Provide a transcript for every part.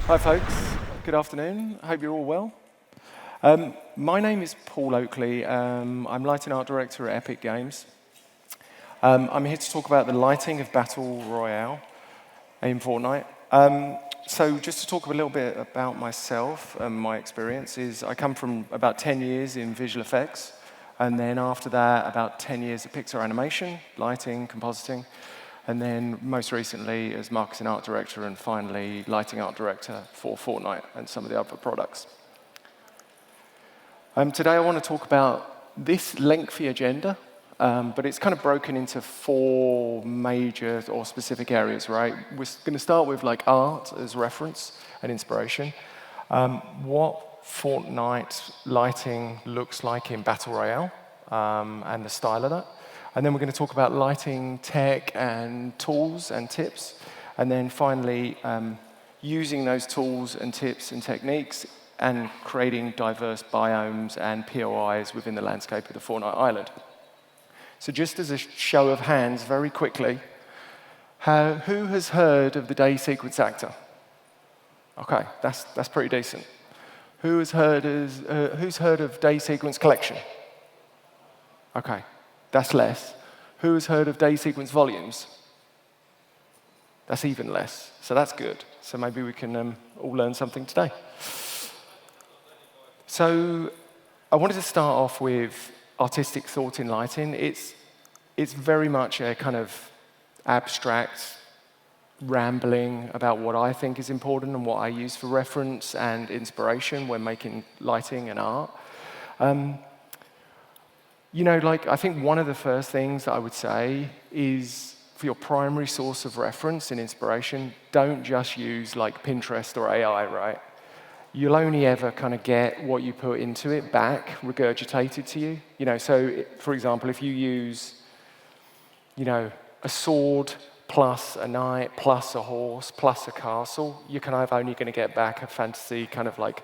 Hi, folks. Good afternoon. I hope you're all well. My name is Paul Oakley. I'm Lighting Art Director at Epic Games. I'm here to talk about the lighting of Battle Royale in Fortnite. So just to talk a little bit about myself and my experiences, I come from about 10 years in visual effects, and then after that, about 10 years of Pixar animation, lighting, compositing, and then most recently as marketing art director and finally lighting art director for Fortnite and some of the other products. Today I want to talk about this lengthy agenda, but it's kind of broken into 4 major or specific areas, right? We're going to start with like art as reference and inspiration, what Fortnite lighting looks like in Battle Royale, and the style of that. And then we're going to talk about lighting tech and tools and tips. And then finally, using those tools and tips and techniques and creating diverse biomes and POIs within the landscape of the Fortnite island. So just as a show of hands, very quickly, who has heard of the day sequence actor? OK, that's pretty decent. Who's heard of day sequence collection? OK. That's less. Who has heard of day sequence volumes? That's even less. So that's good. So maybe we can all learn something today. So I wanted to start off with artistic thought in lighting. It's very much a kind of abstract rambling about what I think is important and what I use for reference and inspiration when making lighting and art. You know, like, I think one of the first things that I would say is for your primary source of reference and inspiration, don't just use like Pinterest or AI, right? You'll only ever kind of get what you put into it back, regurgitated to you. You know, so for example, if you use, you know, a sword plus a knight plus a horse plus a castle, you're kind of only going to get back a fantasy kind of like,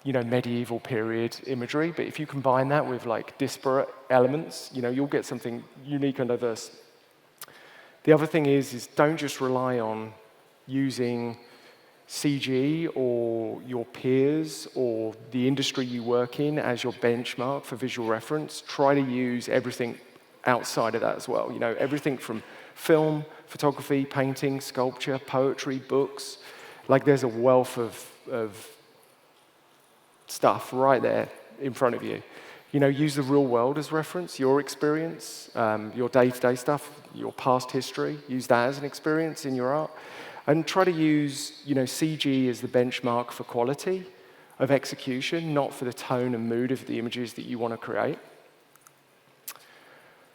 you know, medieval period imagery. But if you combine that with like disparate elements, you know, you'll get something unique and diverse. The other thing is don't just rely on using CG or your peers or the industry you work in as your benchmark for visual reference. Try to use everything outside of that as well. You know, everything from film, photography, painting, sculpture, poetry, books. Like there's a wealth of stuff right there in front of you. You know, use the real world as reference, your experience, your day-to-day stuff, your past history. Use that as an experience in your art. And try to use, you know, CG as the benchmark for quality of execution, not for the tone and mood of the images that you want to create.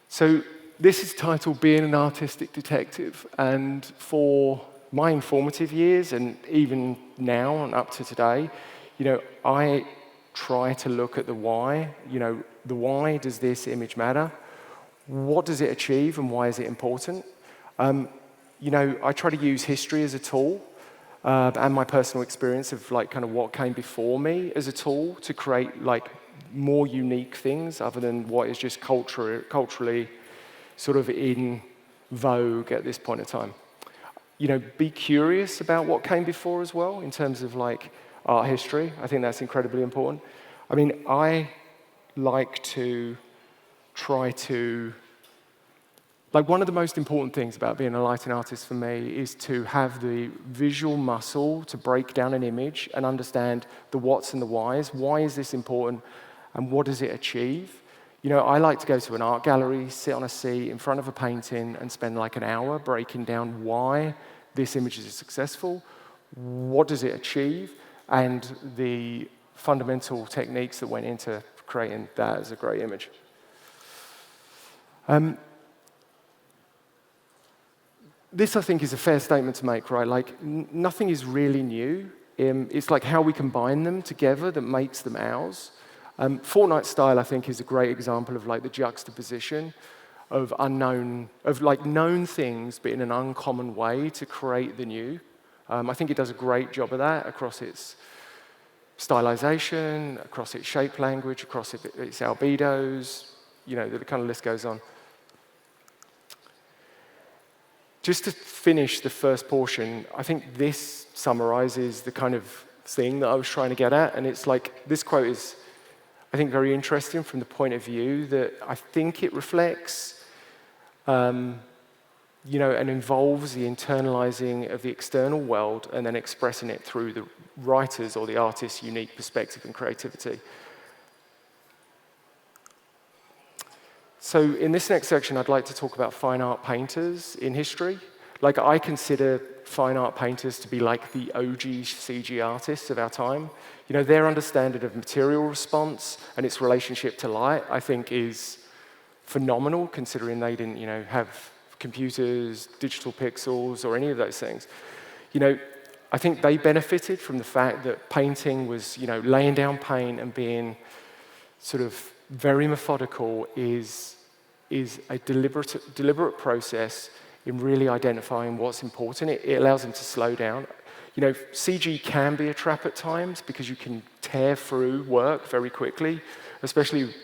So this is titled Being an Artistic Detective. And for my informative years, and even now and up to today, you know, I try to look at the why. You know, the why does this image matter? What does it achieve and why is it important? You know, I try to use history as a tool and my personal experience of like kind of what came before me as a tool to create like more unique things other than what is just culturally sort of in vogue at this point in time. You know, be curious about what came before as well in terms of like art history. I think that's incredibly important. I mean, I like to try to, like one of the most important things about being a lighting artist for me is to have the visual muscle to break down an image and understand the whats and the whys. Why is this important and what does it achieve? You know, I like to go to an art gallery, sit on a seat in front of a painting and spend like an hour breaking down why this image is successful, what does it achieve, and the fundamental techniques that went into creating that as a great image. This, I think, is a fair statement to make, right? Like, nothing is really new. It's like how we combine them together that makes them ours. Fortnite style, I think, is a great example of like the juxtaposition of like known things, but in an uncommon way to create the new. I think it does a great job of that across its stylization, across its shape language, across its albedos. You know, the kind of list goes on. just to finish the first portion, I think this summarizes the kind of thing that I was trying to get at. And it's like, this quote is, I think, very interesting from the point of view that I think it reflects, and involves the internalizing of the external world and then expressing it through the writer's or the artist's unique perspective and creativity. So in this next section, I'd like to talk about fine art painters in history. Like, I consider fine art painters to be like the OG CG artists of our time. Their understanding of material response and its relationship to light, I think, is phenomenal, considering they didn't, have computers, digital pixels, or any of those things. I think they benefited from the fact that painting was, laying down paint and being sort of very methodical is a deliberate process in really identifying what's important. It allows them to slow down. CG can be a trap at times because you can tear through work very quickly, especially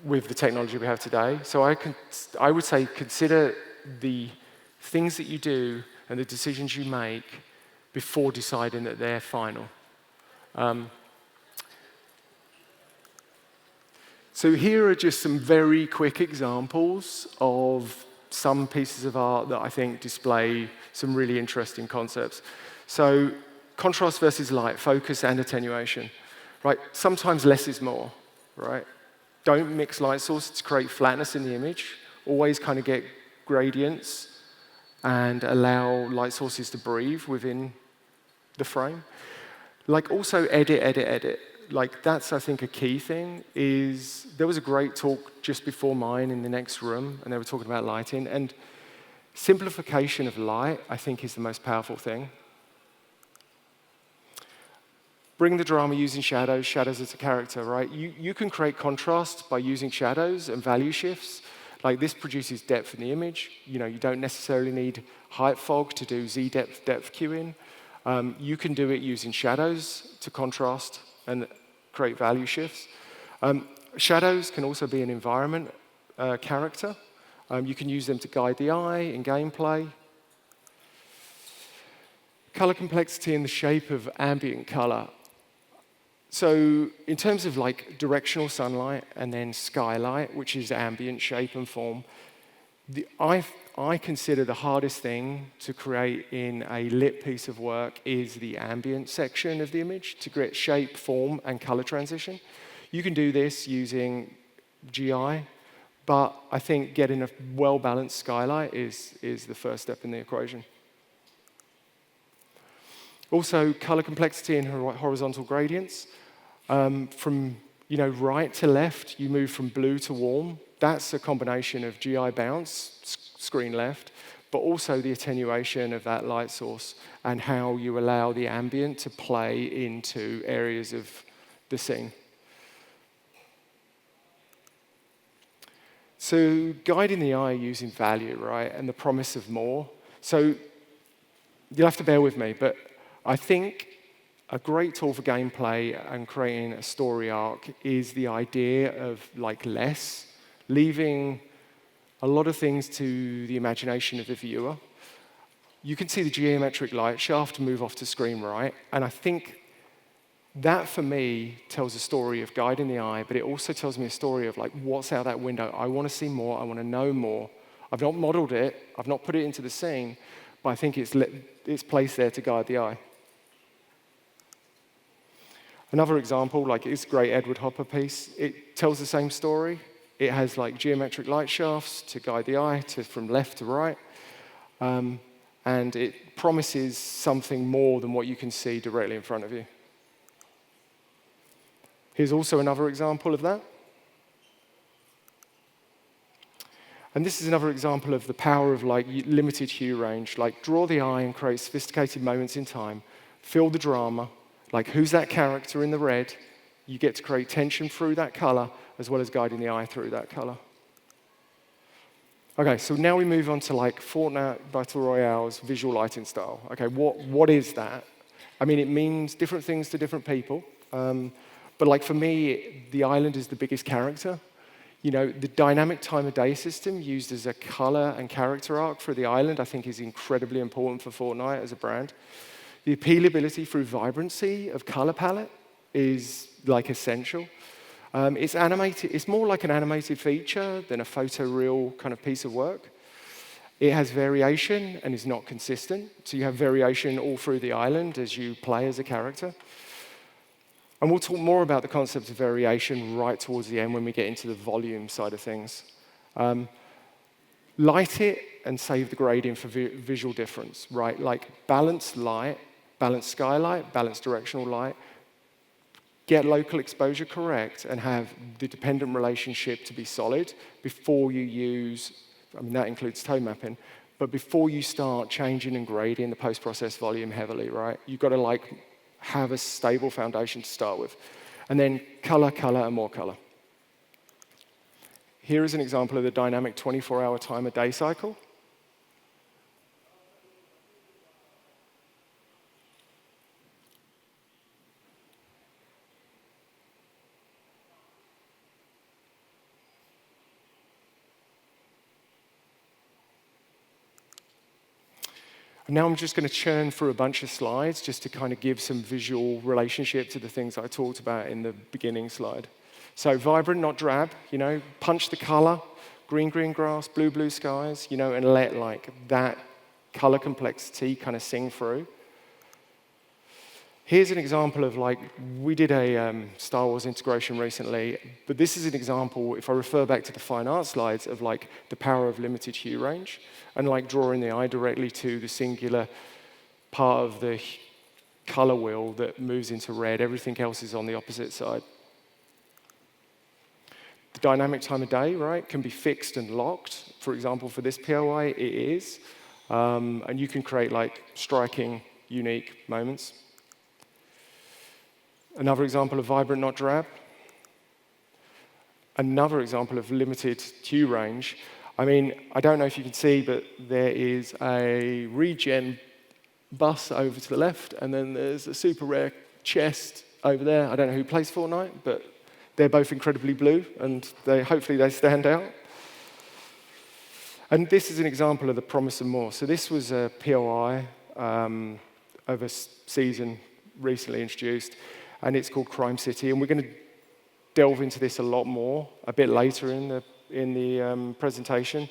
with the technology we have today. So I would say consider the things that you do and the decisions you make before deciding that they're final. So here are just some very quick examples of some pieces of art that I think display some really interesting concepts. So contrast versus light, focus and attenuation, right? Sometimes less is more, right? Don't mix light sources to create flatness in the image. Always kind of get gradients and allow light sources to breathe within the frame. Like, also edit. Like, that's, I think, a key thing. There was a great talk just before mine in the next room, and they were talking about lighting. And simplification of light, I think, is the most powerful thing. Bring the drama using shadows as a character, right? You can create contrast by using shadows and value shifts. Like, this produces depth in the image. You don't necessarily need height fog to do z-depth cueing. You can do it using shadows to contrast and create value shifts. Shadows can also be an environment character. You can use them to guide the eye in gameplay. Color complexity and the shape of ambient color. So in terms of like directional sunlight and then skylight, which is ambient shape and form, I consider the hardest thing to create in a lit piece of work is the ambient section of the image to create shape, form, and color transition. You can do this using GI, but I think getting a well-balanced skylight is the first step in the equation. Also, color complexity and horizontal gradients. From right to left, you move from blue to warm. That's a combination of GI bounce, screen left, but also the attenuation of that light source and how you allow the ambient to play into areas of the scene. So guiding the eye using value, right, and the promise of more. So you'll have to bear with me, but I think a great tool for gameplay and creating a story arc is the idea of like less, leaving a lot of things to the imagination of the viewer. You can see the geometric light shaft move off to screen right, and I think that, for me, tells a story of guiding the eye, but it also tells me a story of like what's out that window. I want to see more, I want to know more. I've not modeled it, I've not put it into the scene, but I think it's placed there to guide the eye. Another example, like this great Edward Hopper piece, it tells the same story. It has like geometric light shafts to guide the eye from left to right. And it promises something more than what you can see directly in front of you. Here's also another example of that. And this is another example of the power of like limited hue range. Like, draw the eye and create sophisticated moments in time. Feel the drama. Like, who's that character in the red? You get to create tension through that color, as well as guiding the eye through that color. Okay, so now we move on to like Fortnite Battle Royale's visual lighting style. Okay, what is that? I mean, it means different things to different people. But like for me, the island is the biggest character. The dynamic time of day system used as a color and character arc for the island, I think, is incredibly important for Fortnite as a brand. The appealability through vibrancy of color palette is like essential. It's animated. It's more like an animated feature than a photoreal kind of piece of work. It has variation and is not consistent. So you have variation all through the island as you play as a character. And we'll talk more about the concept of variation right towards the end when we get into the volume side of things. Light it and save the gradient for visual difference, right? Like balanced light, balanced skylight, balanced directional light. Get local exposure correct and have the dependent relationship to be solid before you use, that includes tone mapping, but before you start changing and grading the post-process volume heavily, right? You've got to have a stable foundation to start with. And then color, and more color. Here is an example of the dynamic 24-hour time of day cycle. Now I'm just going to churn through a bunch of slides just to kind of give some visual relationship to the things I talked about in the beginning slide. So vibrant, not drab, punch the color, green grass, blue skies, and let that color complexity kind of sing through. Here's an example of we did a Star Wars integration recently, but this is an example, if I refer back to the fine art slides, of the power of limited hue range and drawing the eye directly to the singular part of the color wheel that moves into red. Everything else is on the opposite side. The dynamic time of day, right, can be fixed and locked. For example, for this POI, it is. And you can create striking, unique moments. Another example of vibrant, not drab. Another example of limited hue range. I don't know if you can see, but there is a regen bus over to the left, and then there's a super rare chest over there. I don't know who plays Fortnite, but they're both incredibly blue, and hopefully they stand out. And this is an example of the promise of more. So this was a POI of a season recently introduced, and it's called Crime City. And we're going to delve into this a lot more a bit later in the presentation.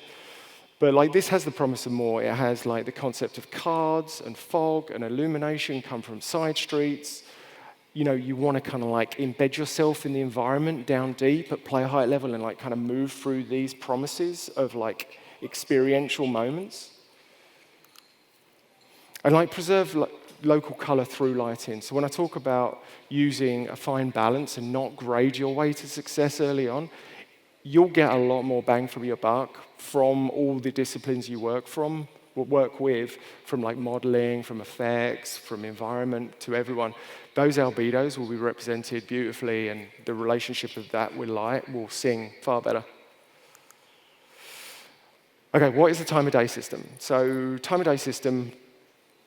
But this has the promise of more. It has the concept of cards and fog and illumination come from side streets. You want to kind of embed yourself in the environment down deep at player height level and kind of move through these promises of experiential moments. And preserve local color through lighting. So when I talk about using a fine balance and not grade your way to success early on, you'll get a lot more bang for your buck from all the disciplines you work with, from modeling, from effects, from environment to everyone. Those albedos will be represented beautifully, and the relationship of that with light will sing far better. Okay, what is the time of day system? So time of day system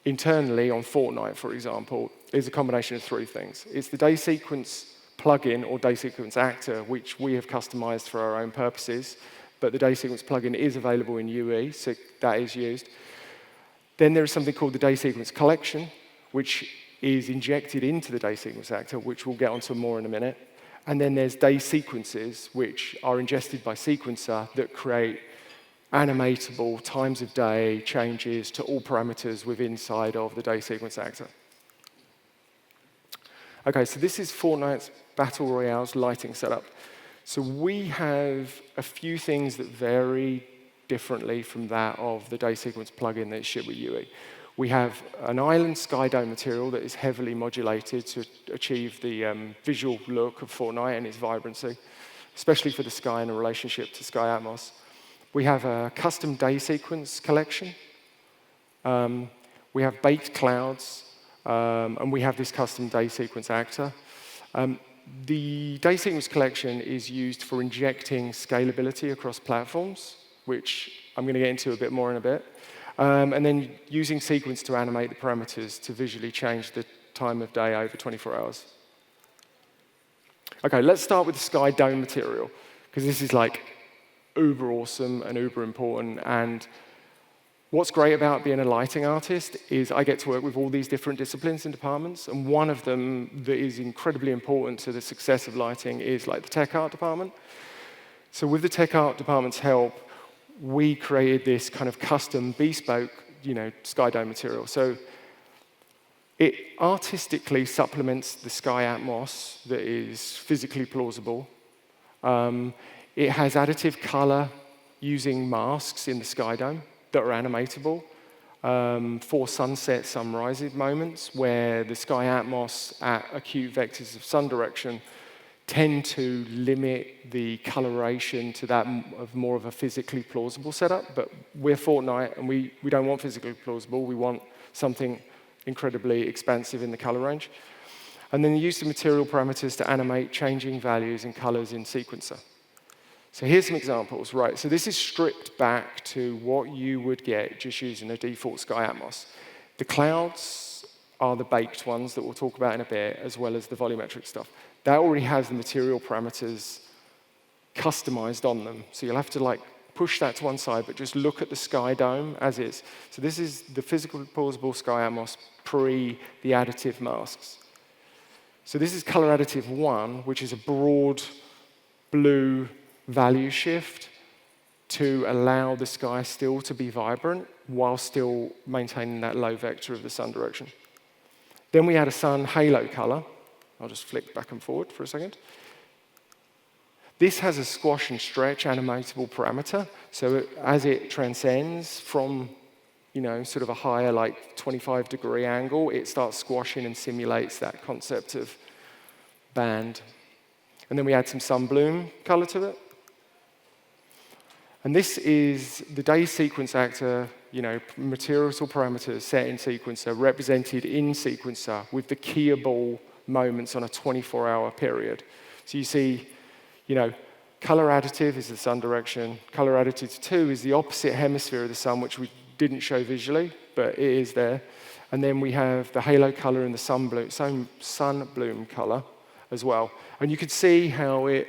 internally on Fortnite, for example, is a combination of three things. It's the day sequence plugin or day sequence actor, which we have customized for our own purposes, but the day sequence plugin is available in UE, so that is used. Then there is something called the day sequence collection, which is injected into the day sequence actor, which we'll get onto more in a minute. And then there's day sequences, which are ingested by sequencer that create animatable times of day changes to all parameters within inside of the day sequence actor. Okay, so this is Fortnite's Battle Royale's lighting setup. So we have a few things that vary differently from that of the day sequence plugin that's shipped with UE. We have an island sky dome material that is heavily modulated to achieve the visual look of Fortnite and its vibrancy, especially for the sky in a relationship to Sky Atmos. We have a custom day sequence collection. We have baked clouds, and we have this custom day sequence actor. The day sequence collection is used for injecting scalability across platforms, which I'm going to get into a bit more in a bit, and then using sequence to animate the parameters to visually change the time of day over 24 hours. Okay, let's start with the sky dome material. because this is like uber awesome and uber important. And what's great about being a lighting artist is I get to work with all these different disciplines and departments, and one of them that is incredibly important to the success of lighting is like the tech art department. So with the tech art department's help, we created this kind of custom bespoke, sky dome material. So it artistically supplements the sky atmos that is physically plausible. It has additive color using masks in the sky dome that are animatable for sunset, sunrise moments, where the sky atmos at acute vectors of sun direction tend to limit the coloration to that of more of a physically plausible setup. But we're Fortnite, and we don't want physically plausible. We want something incredibly expansive in the color range. And then the use of material parameters to animate changing values and colors in sequencer. So here's some examples, right? So this is stripped back to what you would get just using a default sky atmos. The clouds are the baked ones that we'll talk about in a bit, as well as the volumetric stuff. That already has the material parameters customized on them. So you'll have to push that to one side, but just look at the sky dome as is. So this is the physical plausible sky atmos pre the additive masks. So this is color additive 1, which is a broad blue value shift to allow the sky still to be vibrant while still maintaining that low vector of the sun direction. Then we add a sun halo color. I'll just flick back and forward for a second. This has a squash and stretch animatable parameter. So as it transcends from sort of a higher 25-degree angle, it starts squashing and simulates that concept of band. And then we add some sun bloom color to it. And this is the day sequence actor, material parameters set in sequencer, represented in sequencer with the keyable moments on a 24-hour period. So you see, color additive is the sun direction. Color additive 2 is the opposite hemisphere of the sun, which we didn't show visually, but it is there. And then we have the halo color and the sun bloom color as well. And you can see how it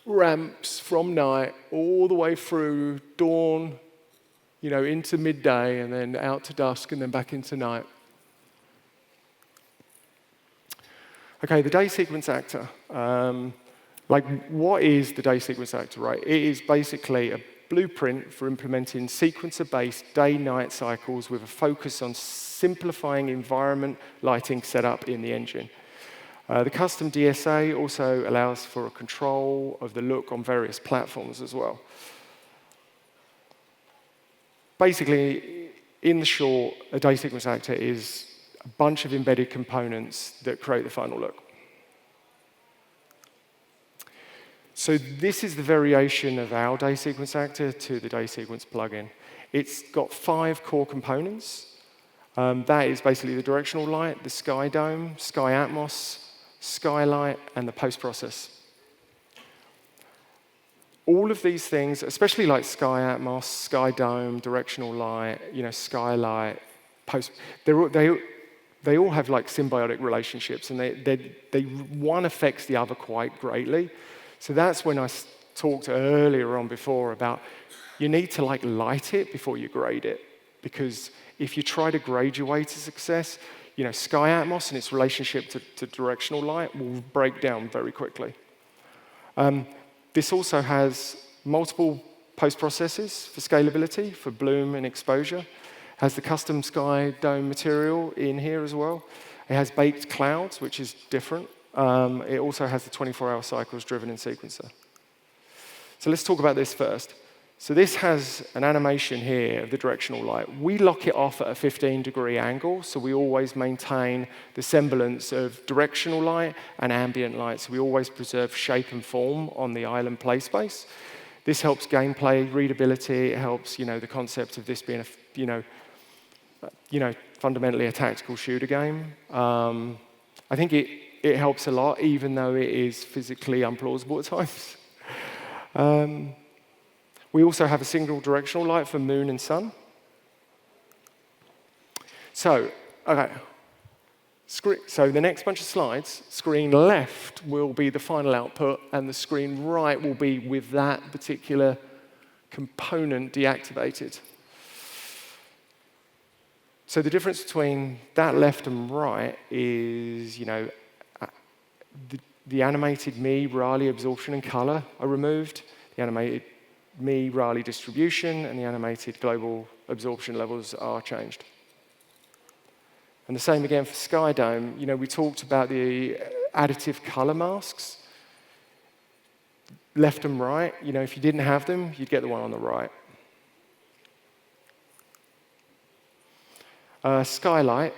ramps from night all the way through dawn, into midday, and then out to dusk, and then back into night. Okay, the day sequence actor. What is the day sequence actor, right? It is basically a blueprint for implementing sequencer-based day-night cycles with a focus on simplifying environment lighting setup in the engine. The custom DSA also allows for a control of the look on various platforms as well. Basically, in the short, a day sequence actor is a bunch of embedded components that create the final look. So this is the variation of our day sequence actor to the day sequence plugin. It's got 5 core components. That is basically the directional light, the sky dome, sky atmos, skylight, and the post-process. All of these things, especially like sky atmos, sky dome, directional light, skylight, they all have symbiotic relationships, and they one affects the other quite greatly. So that's when I talked earlier on before about you need to light it before you grade it, because if you try to grade your way to success, sky atmos and its relationship to directional light will break down very quickly. This also has multiple post-processes for scalability, for bloom and exposure. Has the custom sky dome material in here as well. It has baked clouds, which is different. It also has the 24-hour cycles driven in sequencer. So let's talk about this first. So this has an animation here of the directional light. We lock it off at a 15-degree angle, so we always maintain the semblance of directional light and ambient light. So we always preserve shape and form on the island play space. This helps gameplay readability. It helps, the concept of this being fundamentally a tactical shooter game. I think it helps a lot, even though it is physically unplausible at times. We also have a single directional light for moon and sun. So, okay. So the next bunch of slides, screen left will be the final output, and the screen right will be with that particular component deactivated. So the difference between that left and right is, the animated me, Rayleigh absorption and color are removed, the animated me, Rayleigh distribution, and the animated global absorption levels are changed. And the same again for Skydome. We talked about the additive color masks. Left and right, if you didn't have them, you'd get the one on the right. Skylight,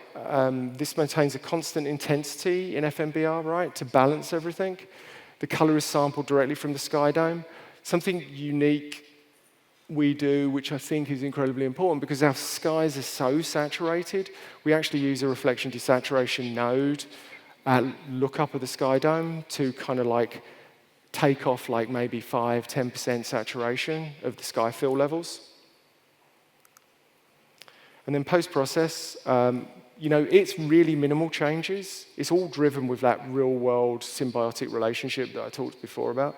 this maintains a constant intensity in FMBR, right, to balance everything. The color is sampled directly from the Skydome. Something unique we do, which I think is incredibly important, because our skies are so saturated, we actually use a reflection desaturation node at lookup of the Skydome to kind of like take off like maybe 5–10% saturation of the sky fill levels. And then post-process, it's really minimal changes. It's all driven with that real-world symbiotic relationship that I talked before about.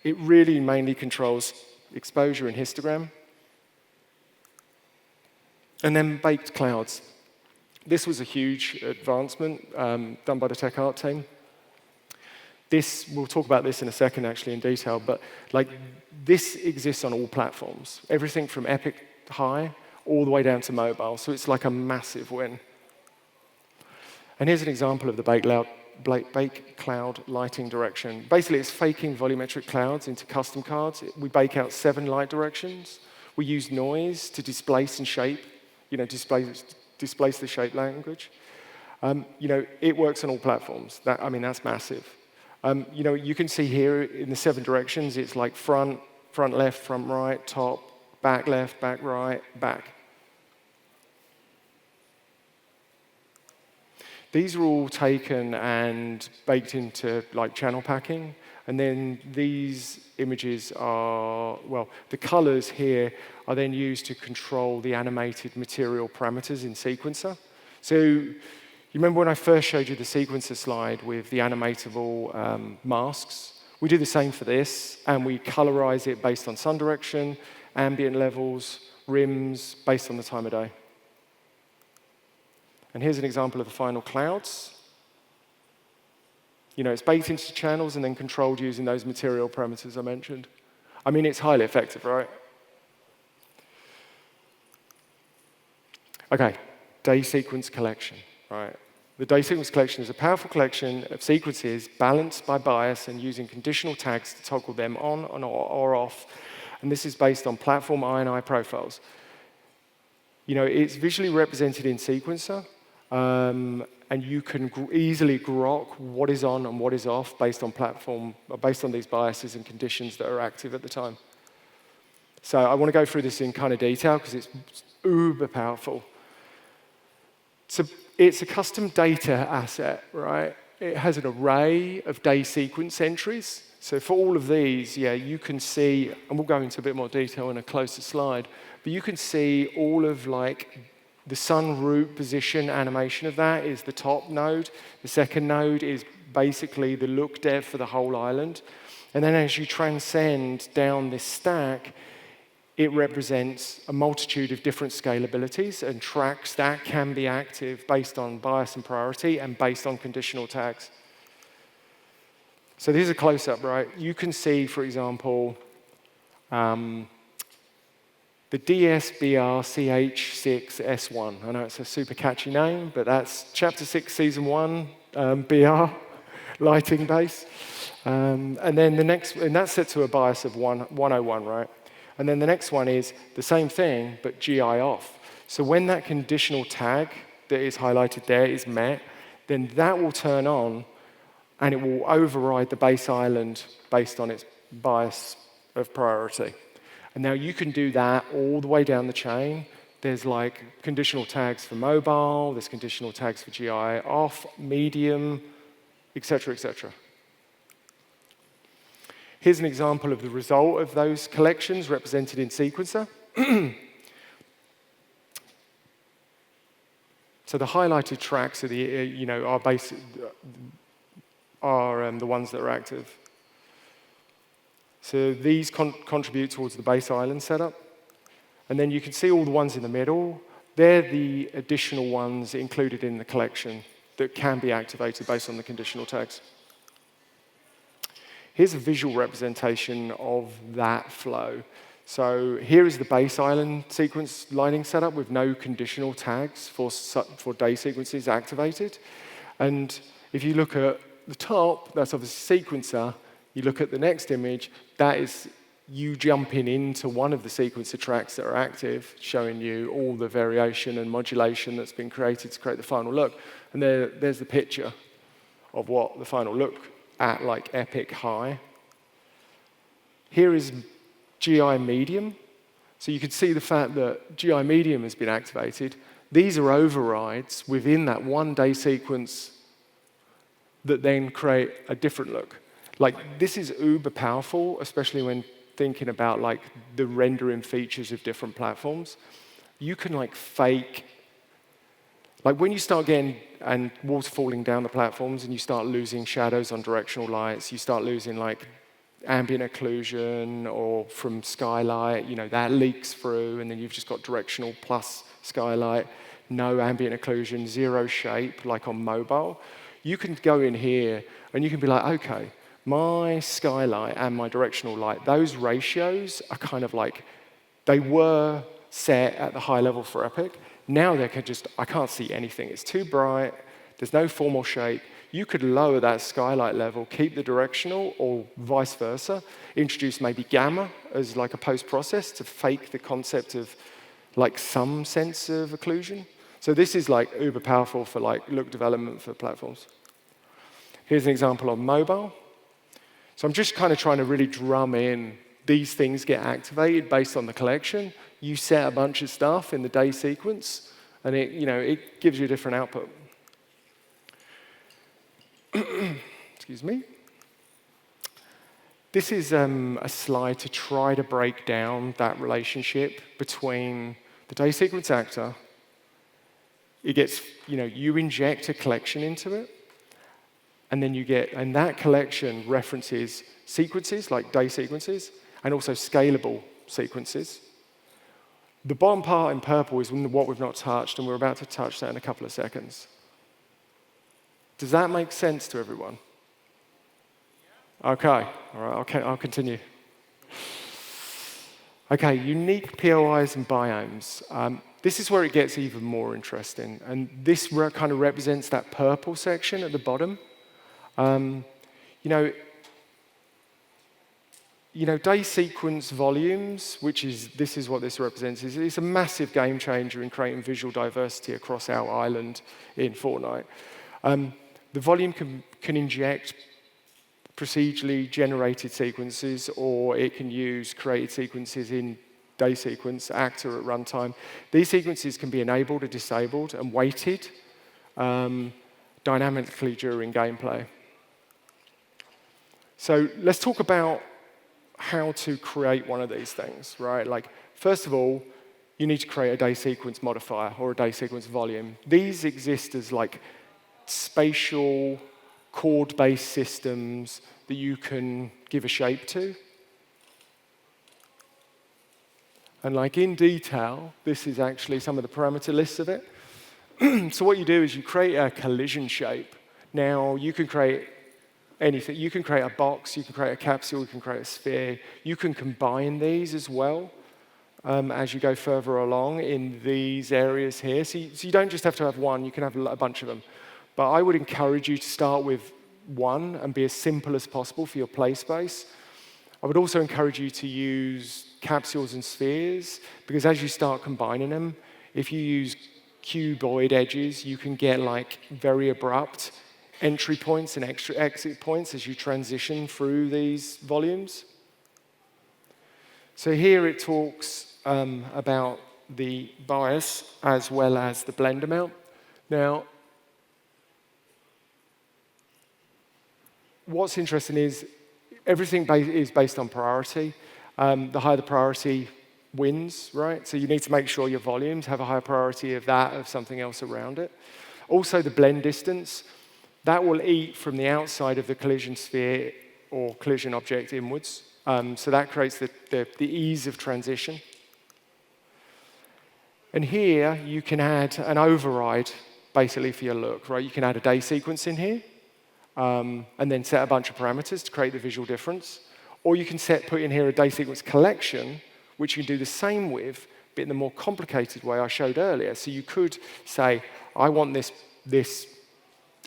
It really mainly controls exposure and histogram. And then baked clouds. This was a huge advancement done by the tech art team. We'll talk about this in a second, actually, in detail, but this exists on all platforms. Everything from Epic High all the way down to mobile, so it's like a massive win. And here's an example of the bake cloud lighting direction. Basically, it's faking volumetric clouds into custom cards. We bake out 7 light directions. We use noise to displace and shape, displace the shape language. It works on all platforms. That's massive. You can see here in the 7 directions, it's like front left, front right, top, back left, back right, back. These are all taken and baked into channel packing. And then these images are, the colors here are then used to control the animated material parameters in Sequencer. So you remember when I first showed you the Sequencer slide with the animatable masks? We do the same for this, and we colorize it based on sun direction, ambient levels, rims, based on the time of day. And here's an example of the final clouds. It's baked into channels and then controlled using those material parameters I mentioned. It's highly effective, right? OK, day sequence collection, right? The day sequence collection is a powerful collection of sequences balanced by bias and using conditional tags to toggle them on or off. And this is based on platform INI profiles. It's visually represented in Sequencer. And you can easily grok what is on and what is off based on these biases and conditions that are active at the time. So I want to go through this in kind of detail because it's uber powerful. So it's a custom data asset, right? It has an array of day sequence entries. So for all of these, you can see, and we'll go into a bit more detail in a closer slide, but you can see all of the sun root position animation of that is the top node. The second node is basically the look depth for the whole island. And then as you transcend down this stack, it represents a multitude of different scalabilities and tracks that can be active based on bias and priority and based on conditional tags. So here's a close-up, right? You can see, for example, the DSBR-CH6S1. I know it's a super catchy name, but that's Chapter 6, Season 1, BR, lighting base. And then the next, and that's set to a bias of 101, right? And then the next one is the same thing, but GI off. So when that conditional tag that is highlighted there is met, then that will turn on, and it will override the base island based on its bias of priority. And now you can do that all the way down the chain. There's conditional tags for mobile, there's conditional tags for GI off, medium, et cetera, et cetera. Here's an example of the result of those collections represented in Sequencer. So So the highlighted tracks are the ones that are active. So these contribute towards the base island setup. And then you can see all the ones in the middle. They're the additional ones included in the collection that can be activated based on the conditional tags. Here's a visual representation of that flow. So here is the base island sequence lighting setup with no conditional tags for day sequences activated. And if you look at the top, that's obviously sequencer. You look at the next image, that is you jumping into one of the sequencer tracks that are active, showing you all the variation and modulation that's been created to create the final look. And there's the picture of what the final look at like epic high. Here is GI medium. So you can see the fact that GI medium has been activated. These are overrides within that one-day sequence that then create a different look. Like, this is uber powerful, especially when thinking about like the rendering features of different platforms. You can like fake, like when you start getting and waterfalling down the platforms and you start losing shadows on directional lights, you start losing like ambient occlusion or from skylight, that leaks through, and then you've just got directional plus skylight, no ambient occlusion, zero shape, like on mobile. You can go in here and you can be like, okay, my skylight and my directional light, those ratios are kind of like, they were set at the high level for Epic. Now I can't see anything. It's too bright. There's no formal shape. You could lower that skylight level, keep the directional, or vice versa. Introduce maybe gamma as like a post-process to fake the concept of like some sense of occlusion. So this is like uber powerful for like look development for platforms. Here's an example on mobile. So I'm just kind of trying to really drum in these things get activated based on the collection. You set a bunch of stuff in the day sequence, and it gives you a different output. Excuse me. This is a slide to try to break down that relationship between the day sequence actor. It gets, you inject a collection into it, and then and that collection references sequences, like day sequences, and also scalable sequences. The bottom part in purple is what we've not touched, and we're about to touch that in a couple of seconds. Does that make sense to everyone? Okay, all right, I'll continue. Okay, unique POIs and biomes. This is where it gets even more interesting, and this kind of represents that purple section at the bottom. Day sequence volumes, this is what this represents, it's a massive game changer in creating visual diversity across our island in Fortnite. The volume can inject procedurally generated sequences, or it can use created sequences in day sequence actor at runtime. These sequences can be enabled or disabled and weighted dynamically during gameplay. So let's talk about how to create one of these things, right? Like, first of all, you need to create a day sequence modifier or a day sequence volume. These exist as like spatial chord-based systems that you can give a shape to. And like in detail, this is actually some of the parameter lists of it. So what you do is you create a collision shape. Now, you can create anything. You can create a box, you can create a capsule, you can create a sphere. You can combine these as well as you go further along in these areas here. So you don't just have to have one, you can have a bunch of them. But I would encourage you to start with one and be as simple as possible for your play space. I would also encourage you to use capsules and spheres, because as you start combining them, if you use cuboid edges, you can get like very abrupt entry points and extra exit points as you transition through these volumes. So here it talks about the bias as well as the blend amount. Now, what's interesting is everything is based on priority. The higher the priority, wins, right? So you need to make sure your volumes have a higher priority of that, of something else around it. Also, the blend distance, that will eat from the outside of the collision sphere or collision object inwards. So that creates the ease of transition. And here, you can add an override, basically, for your look, right? You can add a day sequence in here, and then set a bunch of parameters to create the visual difference. Or you can put in here a day sequence collection, which you can do the same with, but in the more complicated way I showed earlier. So you could say, I want this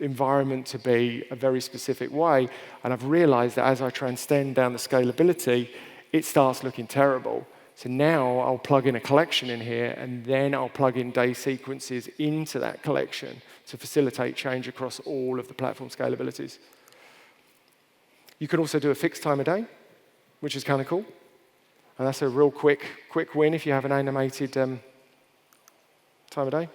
environment to be a very specific way, and I've realized that as I transcend down the scalability, it starts looking terrible. So now I'll plug in a collection in here, and then I'll plug in day sequences into that collection to facilitate change across all of the platform scalabilities. You can also do a fixed time of day, which is kind of cool. And that's a real quick win if you have an animated time of day.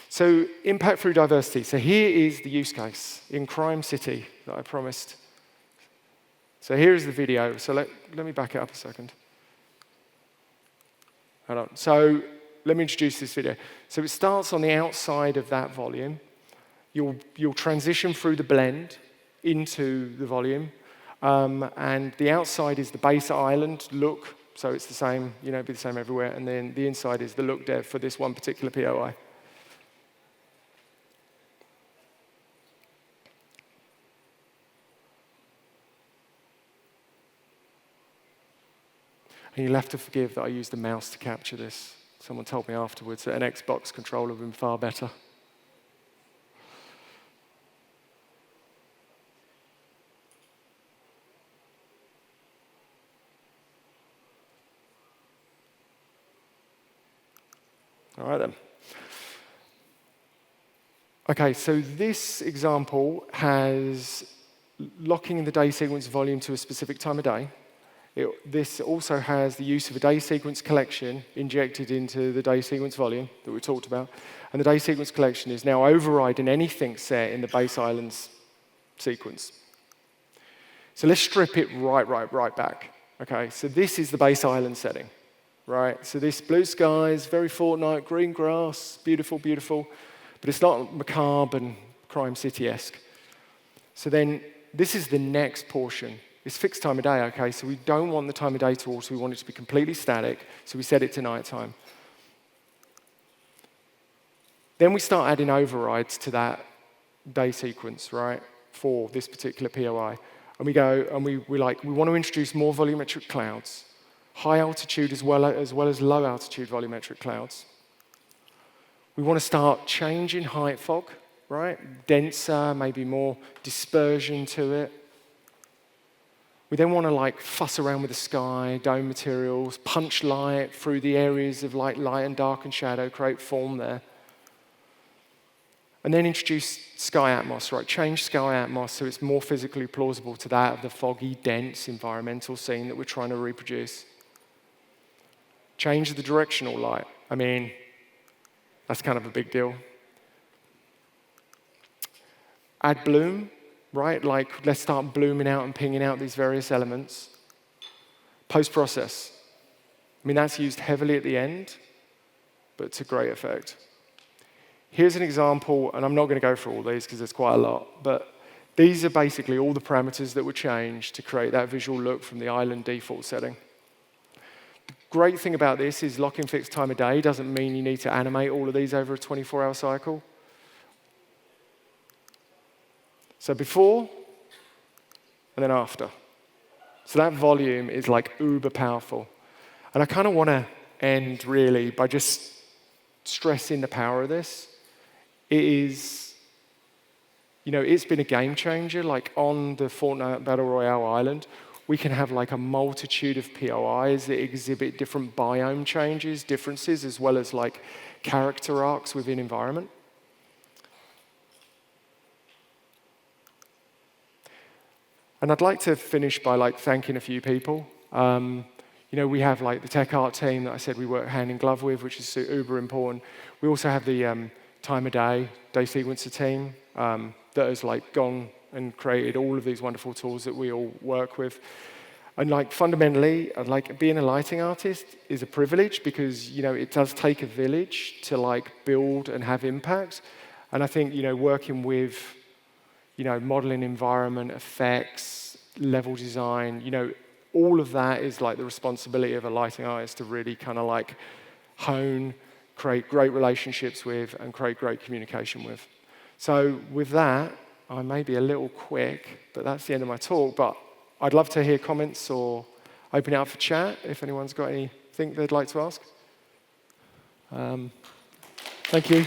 So impact through diversity. So here is the use case in Crime City that I promised. So here is the video. So let me back it up a second. Hold on. So let me introduce this video. So it starts on the outside of that volume. You'll transition through the blend into the volume. And the outside is the base island look. So it's the same, be the same everywhere. And then the inside is the look dev for this one particular POI. And you'll have to forgive that I used the mouse to capture this. Someone told me afterwards that an Xbox controller would have been far better. All right, then. OK, so this example has locking the day sequence volume to a specific time of day. This also has the use of a day sequence collection injected into the day sequence volume that we talked about. And the day sequence collection is now overriding anything set in the base islands sequence. So let's strip it right back. Okay, so this is the base island setting, right? So this blue skies, very Fortnite, green grass, beautiful, beautiful. But it's not macabre and Crime City-esque. So then this is the next portion. It's fixed time of day, okay? So we don't want the time of day to alter. We want it to be completely static, so we set it to nighttime. Then we start adding overrides to that day sequence, right, for this particular POI. And we go, and we want to introduce more volumetric clouds, high altitude as well as low altitude volumetric clouds. We want to start changing height fog, right? Denser, maybe more dispersion to it. We then want to fuss around with the sky, dome materials, punch light through the areas of light and dark and shadow, create form there. And then introduce sky atmos, right? Change sky atmos so it's more physically plausible to that of the foggy, dense environmental scene that we're trying to reproduce. Change the directional light. I mean, that's kind of a big deal. Add bloom. Right, let's start blooming out and pinging out these various elements. Post-process. I mean, that's used heavily at the end, but to great effect. Here's an example, and I'm not going to go through all these because there's quite a lot, but these are basically all the parameters that were changed to create that visual look from the island default setting. The great thing about this is locking fixed time of day doesn't mean you need to animate all of these over a 24-hour cycle. So before, and then after. So that volume is uber powerful. And I kind of want to end really by just stressing the power of this. It is, it's been a game changer. On the Fortnite Battle Royale island, we can have a multitude of POIs that exhibit different biome changes, differences, as well as character arcs within environment. And I'd like to finish by thanking a few people. We have the tech art team that I said we work hand in glove with, which is uber important. We also have the time of day sequencer team that has gone and created all of these wonderful tools that we all work with. And like fundamentally, like being a lighting artist is a privilege because it does take a village to like build and have impact. And I think working with modeling environment, effects, level design, all of that is like the responsibility of a lighting artist to really kind of like hone, create great relationships with, and create great communication with. So with that, I may be a little quick, but that's the end of my talk. But I'd love to hear comments or open it up for chat if anyone's got anything they'd like to ask. Thank you.